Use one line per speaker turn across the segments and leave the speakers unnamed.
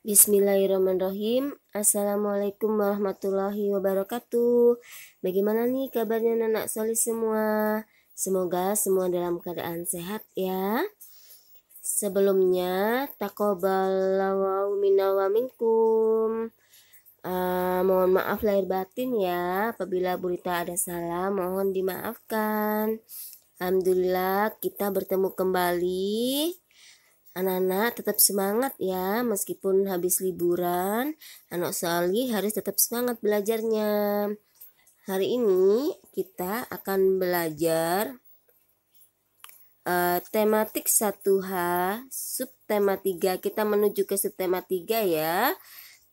Bismillahirrahmanirrahim. Assalamualaikum warahmatullahi wabarakatuh. Bagaimana nih kabarnya anak solih semua? Semoga semua dalam keadaan sehat ya. Sebelumnya, taqabbalallahu minna wa minkum. Mohon maaf lahir batin ya. Apabila berita ada salah, mohon dimaafkan. Alhamdulillah kita bertemu kembali. Anak-anak tetap semangat ya, meskipun habis liburan, anak solih harus tetap semangat belajarnya. Hari ini kita akan belajar tematik 1H, subtema 3. Kita menuju ke subtema 3 ya.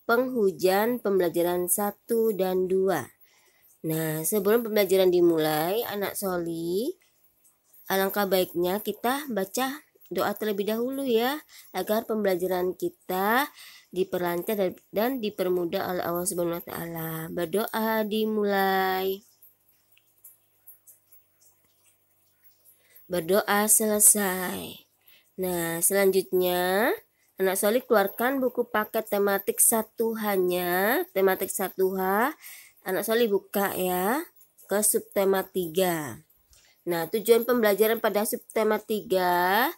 Penghujan pembelajaran 1 dan 2. Nah, sebelum pembelajaran dimulai, anak solih, alangkah baiknya kita baca doa terlebih dahulu ya, agar pembelajaran kita diperlancar dan dipermudah oleh Allah Subhanahu wa taala. Berdoa dimulai. Berdoa selesai. Nah, selanjutnya anak solih keluarkan buku paket tematik 1H-nya, tematik 1H. Anak solih buka ya ke subtema 3. Nah, tujuan pembelajaran pada subtema 3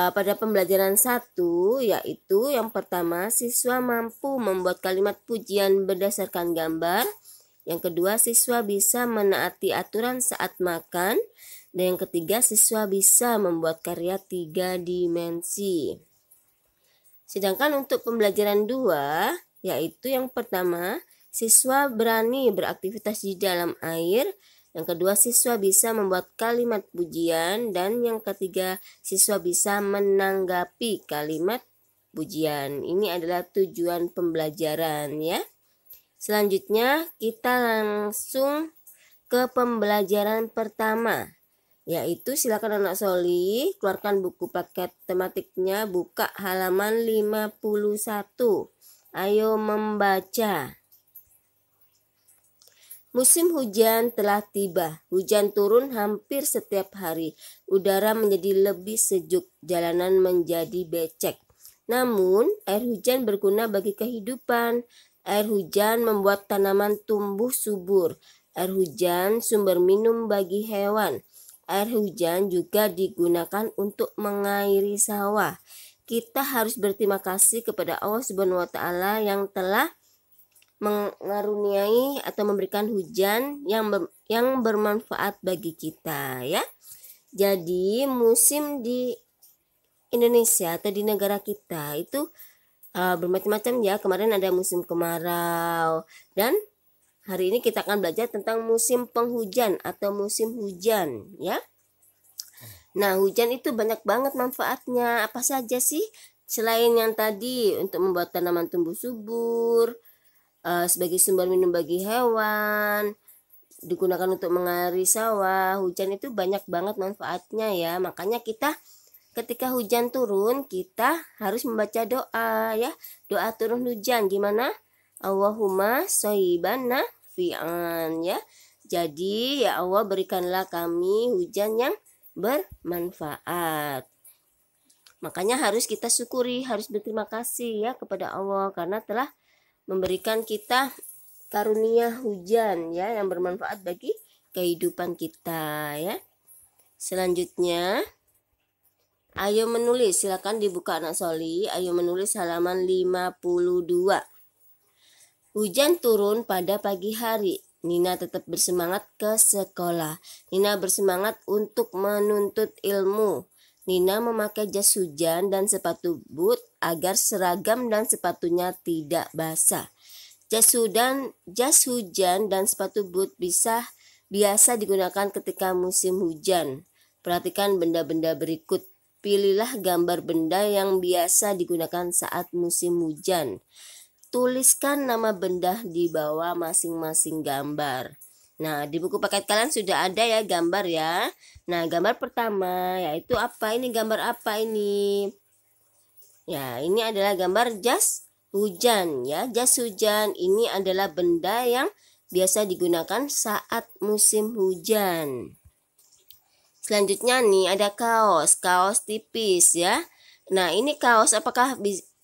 pada pembelajaran 1 yaitu yang pertama, siswa mampu membuat kalimat pujian berdasarkan gambar. Yang kedua, siswa bisa menaati aturan saat makan. Dan yang ketiga, siswa bisa membuat karya 3 dimensi. Sedangkan untuk pembelajaran 2 yaitu yang pertama, siswa berani beraktivitas di dalam air. Yang kedua, siswa bisa membuat kalimat pujian. Dan yang ketiga, siswa bisa menanggapi kalimat pujian. Ini adalah tujuan pembelajaran ya. Selanjutnya kita langsung ke pembelajaran pertama. Yaitu silakan anak solih keluarkan buku paket tematiknya, buka halaman 51. Ayo membaca. Musim hujan telah tiba. Hujan turun hampir setiap hari. Udara menjadi lebih sejuk, jalanan menjadi becek. Namun, air hujan berguna bagi kehidupan. Air hujan membuat tanaman tumbuh subur. Air hujan sumber minum bagi hewan. Air hujan juga digunakan untuk mengairi sawah. Kita harus berterima kasih kepada Allah Subhanahu wa taala yang telah mengaruniai atau memberikan hujan yang bermanfaat bagi kita ya. Jadi musim di Indonesia atau di negara kita itu bermacam-macam ya. Kemarin ada musim kemarau dan hari ini kita akan belajar tentang musim penghujan atau musim hujan ya. Nah, hujan itu banyak banget manfaatnya. Apa saja sih? Selain yang tadi untuk membuat tanaman tumbuh subur, sebagai sumber minum bagi hewan, digunakan untuk mengairi sawah. Hujan itu banyak banget manfaatnya ya. Makanya kita ketika hujan turun, kita harus membaca doa ya. Doa turun hujan gimana? Allahumma shayyiban nafi'an ya. Jadi ya Allah, berikanlah kami hujan yang bermanfaat. Makanya harus kita syukuri, harus berterima kasih ya kepada Allah karena telah memberikan kita karunia hujan ya yang bermanfaat bagi kehidupan kita ya. Selanjutnya, ayo menulis. Silakan dibuka anak solih. Ayo menulis halaman 52. Hujan turun pada pagi hari. Nina tetap bersemangat ke sekolah. Nina bersemangat untuk menuntut ilmu. Nina memakai jas hujan dan sepatu boot agar seragam dan sepatunya tidak basah. Jas hujan dan sepatu boot biasa digunakan ketika musim hujan. Perhatikan benda-benda berikut. Pilihlah gambar benda yang biasa digunakan saat musim hujan. Tuliskan nama benda di bawah masing-masing gambar. Nah, di buku paket kalian sudah ada ya gambar ya. Nah, gambar pertama yaitu apa? Ini gambar apa ini? Ya, ini adalah gambar jas hujan ya. Jas hujan ini adalah benda yang biasa digunakan saat musim hujan. Selanjutnya nih ada kaos tipis ya. Nah, ini kaos apakah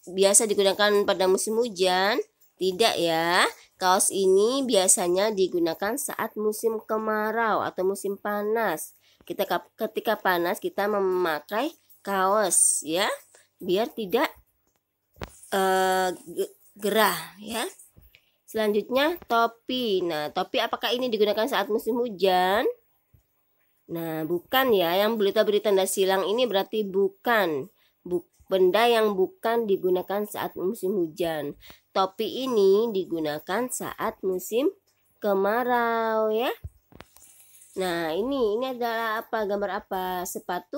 biasa digunakan pada musim hujan? Tidak ya. Kaos ini biasanya digunakan saat musim kemarau atau musim panas. Ketika panas kita memakai kaos ya, biar tidak gerah ya. Selanjutnya topi. Nah, topi apakah ini digunakan saat musim hujan? Nah, bukan ya. Yang beri tanda silang ini berarti bukan. Benda yang bukan digunakan saat musim hujan. Topi ini digunakan saat musim kemarau ya. Nah, ini adalah apa? Gambar apa? Sepatu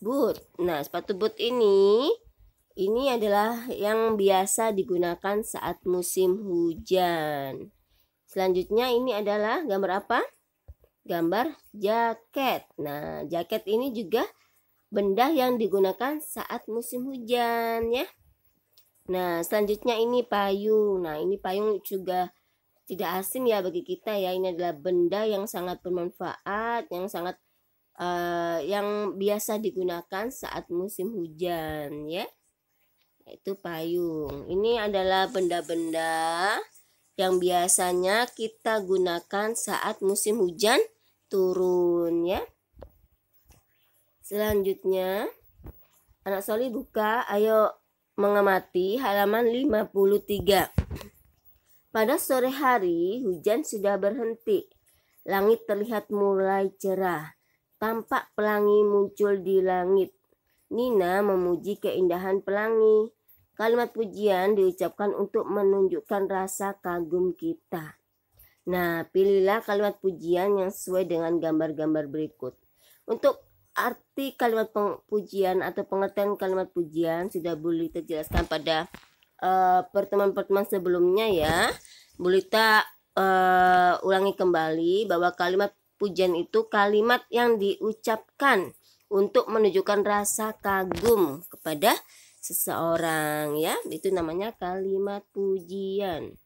boot. Nah, sepatu boot ini adalah yang biasa digunakan saat musim hujan. Selanjutnya ini adalah gambar apa? Gambar jaket. Nah, jaket ini juga benda yang digunakan saat musim hujan ya. Nah, selanjutnya ini payung. Nah, ini payung juga tidak asing ya bagi kita ya. Ini adalah benda yang sangat bermanfaat, yang sangat yang biasa digunakan saat musim hujan ya. Yaitu payung. Ini adalah benda-benda yang biasanya kita gunakan saat musim hujan turun ya. Selanjutnya, anak Soli buka, ayo mengamati halaman 53. Pada sore hari, hujan sudah berhenti. Langit terlihat mulai cerah. Tampak pelangi muncul di langit. Nina memuji keindahan pelangi. Kalimat pujian diucapkan untuk menunjukkan rasa kagum kita. Nah, pilihlah kalimat pujian yang sesuai dengan gambar-gambar berikut. Untuk arti kalimat pujian atau pengertian kalimat pujian sudah boleh terjelaskan pada pertemuan-pertemuan sebelumnya ya. Boleh tak ulangi kembali bahwa kalimat pujian itu kalimat yang diucapkan untuk menunjukkan rasa kagum kepada seseorang ya. Itu namanya kalimat pujian.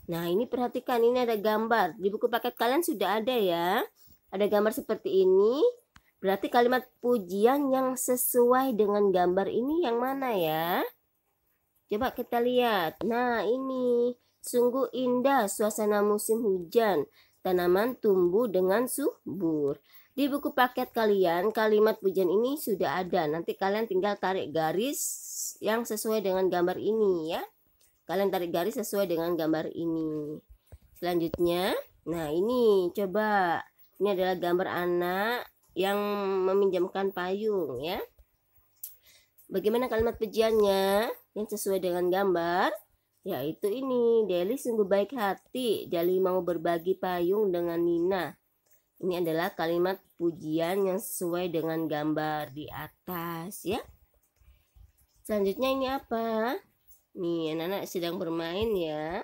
Nah, ini perhatikan, ini ada gambar. Di buku paket kalian sudah ada ya. Ada gambar seperti ini. Berarti kalimat pujian yang sesuai dengan gambar ini yang mana ya? Coba kita lihat. Nah, ini sungguh indah suasana musim hujan. Tanaman tumbuh dengan subur. Di buku paket kalian, kalimat pujian ini sudah ada. Nanti kalian tinggal tarik garis yang sesuai dengan gambar ini ya. Kalian tarik garis sesuai dengan gambar ini. Selanjutnya, nah ini coba. Ini adalah gambar anak yang meminjamkan payung ya. Bagaimana kalimat pujiannya yang sesuai dengan gambar? Yaitu ini, Deli sungguh baik hati. Deli mau berbagi payung dengan Nina. Ini adalah kalimat pujian yang sesuai dengan gambar di atas ya. Selanjutnya ini apa? Nih, anak-anak sedang bermain ya.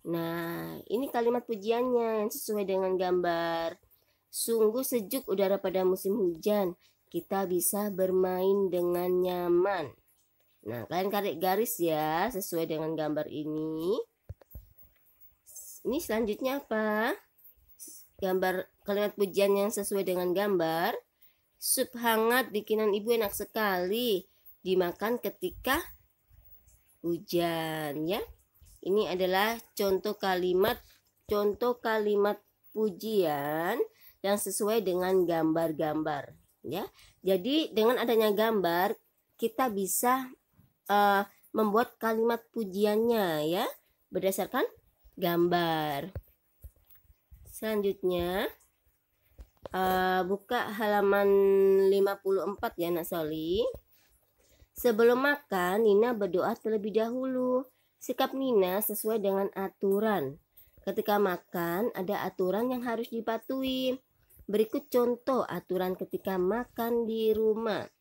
Nah, ini kalimat pujiannya yang sesuai dengan gambar. Sungguh sejuk udara pada musim hujan. Kita bisa bermain dengan nyaman. Nah, kalian tarik garis ya sesuai dengan gambar ini. Ini selanjutnya apa? Gambar kalimat pujian yang sesuai dengan gambar. Sup hangat bikinan ibu enak sekali. Dimakan ketika hujan ya. Ini adalah contoh kalimat pujian yang sesuai dengan gambar-gambar ya. Jadi dengan adanya gambar kita bisa membuat kalimat pujiannya ya berdasarkan gambar. Selanjutnya buka halaman 54 ya anak Soli. Sebelum makan, Nina berdoa terlebih dahulu. Sikap Nina sesuai dengan aturan. Ketika makan, ada aturan yang harus dipatuhi. Berikut contoh aturan ketika makan di rumah.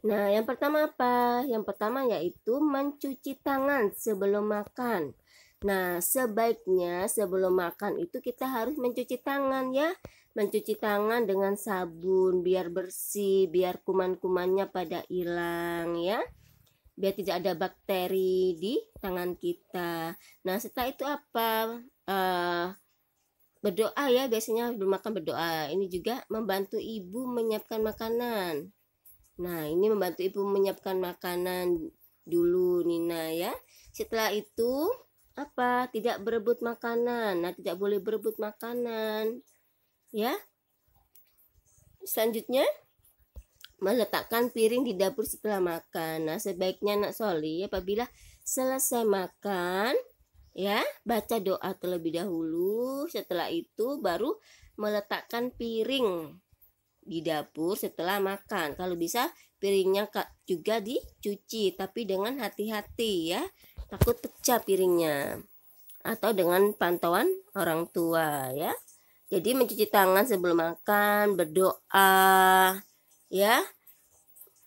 Nah, yang pertama apa? Yang pertama yaitu mencuci tangan sebelum makan. Nah, sebaiknya sebelum makan itu kita harus mencuci tangan ya. Mencuci tangan dengan sabun biar bersih, biar kuman-kumannya pada hilang ya. Biar tidak ada bakteri di tangan kita. Nah, setelah itu apa? Berdoa ya, biasanya sebelum makan berdoa. Ini juga membantu ibu menyiapkan makanan. Nah, ini membantu ibu menyiapkan makanan dulu Nina ya. Setelah itu apa? Tidak berebut makanan. Nah, tidak boleh berebut makanan ya. Selanjutnya meletakkan piring di dapur setelah makan. Nah, sebaiknya Nak Soli apabila selesai makan ya, baca doa terlebih dahulu. Setelah itu baru meletakkan piring di dapur setelah makan. Kalau bisa piringnya juga dicuci, tapi dengan hati-hati ya. Takut pecah piringnya. Atau dengan pantauan orang tua ya. Jadi mencuci tangan sebelum makan, berdoa ya.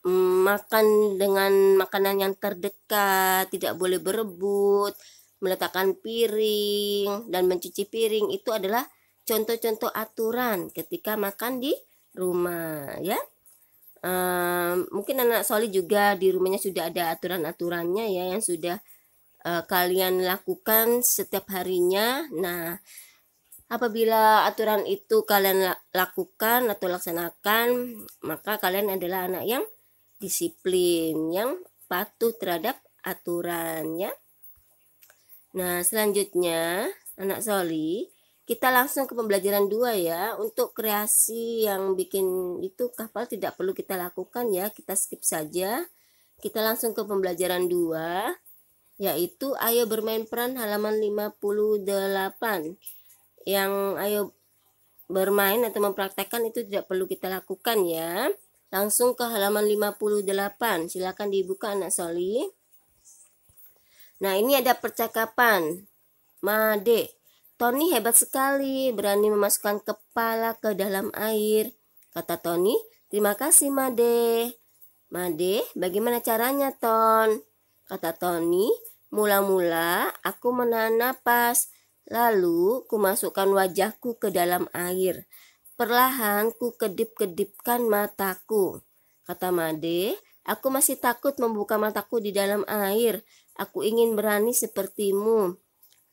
Makan dengan makanan yang terdekat, tidak boleh berebut, meletakkan piring dan mencuci piring itu adalah contoh-contoh aturan ketika makan di rumah ya. Mungkin anak Soli juga di rumahnya sudah ada aturan-aturannya ya yang sudah kalian lakukan setiap harinya. Nah, apabila aturan itu kalian lakukan atau laksanakan, maka kalian adalah anak yang disiplin, yang patuh terhadap aturan ya. Nah, selanjutnya anak Soli, kita langsung ke pembelajaran 2 ya. Untuk kreasi yang bikin itu kapal tidak perlu kita lakukan ya, kita skip saja. Kita langsung ke pembelajaran 2, yaitu ayo bermain peran halaman 58. Yang ayo bermain atau mempraktekkan itu tidak perlu kita lakukan ya. Langsung ke halaman 58. Silakan dibuka anak Soli. Nah, ini ada percakapan. Made, Tony hebat sekali, berani memasukkan kepala ke dalam air. Kata Tony, terima kasih Made. Made, bagaimana caranya Ton? Kata Tony, mula-mula aku menahan napas, lalu kumasukkan wajahku ke dalam air. Perlahan ku kedip-kedipkan mataku. Kata Made, aku masih takut membuka mataku di dalam air. Aku ingin berani sepertimu.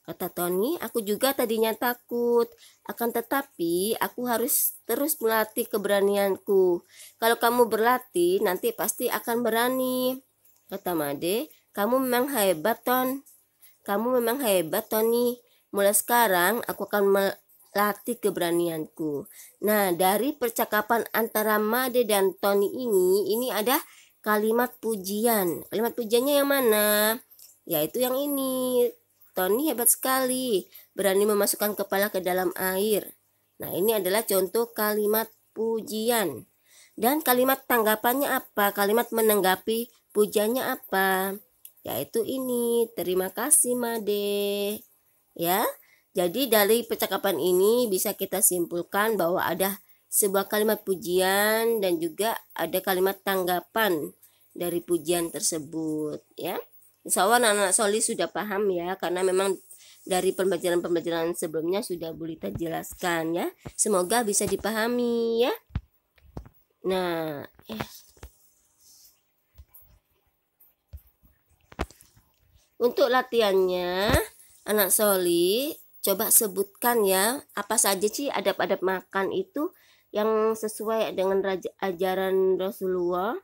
Kata Tony, aku juga tadinya takut. Akan tetapi aku harus terus melatih keberanianku. Kalau kamu berlatih, nanti pasti akan berani. Kata Made, kamu memang hebat Ton. Kamu memang hebat Tony. Mulai sekarang aku akan latih keberanianku. Nah, dari percakapan antara Made dan Tony ini ada kalimat pujian. Kalimat pujiannya yang mana? Yaitu yang ini. Tony hebat sekali, berani memasukkan kepala ke dalam air. Nah, ini adalah contoh kalimat pujian. Dan kalimat tanggapannya apa? Kalimat menanggapi pujiannya apa? Yaitu ini, terima kasih Made. Ya. Jadi dari percakapan ini bisa kita simpulkan bahwa ada sebuah kalimat pujian dan juga ada kalimat tanggapan dari pujian tersebut ya. Insya Allah anak-anak Soli sudah paham ya, karena memang dari pembelajaran-pembelajaran sebelumnya sudah Bulita jelaskan ya. Semoga bisa dipahami ya. Nah, untuk latihannya anak Soli coba sebutkan ya, apa saja sih adab-adab makan itu yang sesuai dengan ajaran Rasulullah.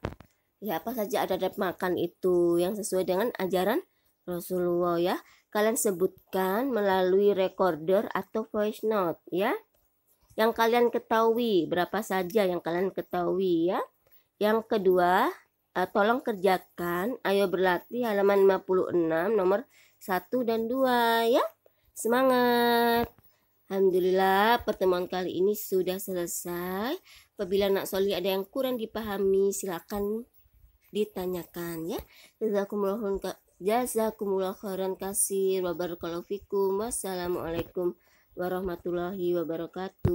Ya, apa saja adab makan itu yang sesuai dengan ajaran Rasulullah ya. Kalian sebutkan melalui recorder atau voice note ya. Yang kalian ketahui, berapa saja yang kalian ketahui ya. Yang kedua, tolong kerjakan ayo berlatih halaman 56 nomor 1 dan 2 ya. Semangat. Alhamdulillah pertemuan kali ini sudah selesai. Apabila Nak Soli ada yang kurang dipahami silakan ditanyakan ya. Jazakumullah khairan kasir wa barakallahu fikum. Wassalamualaikum warahmatullahi wabarakatuh.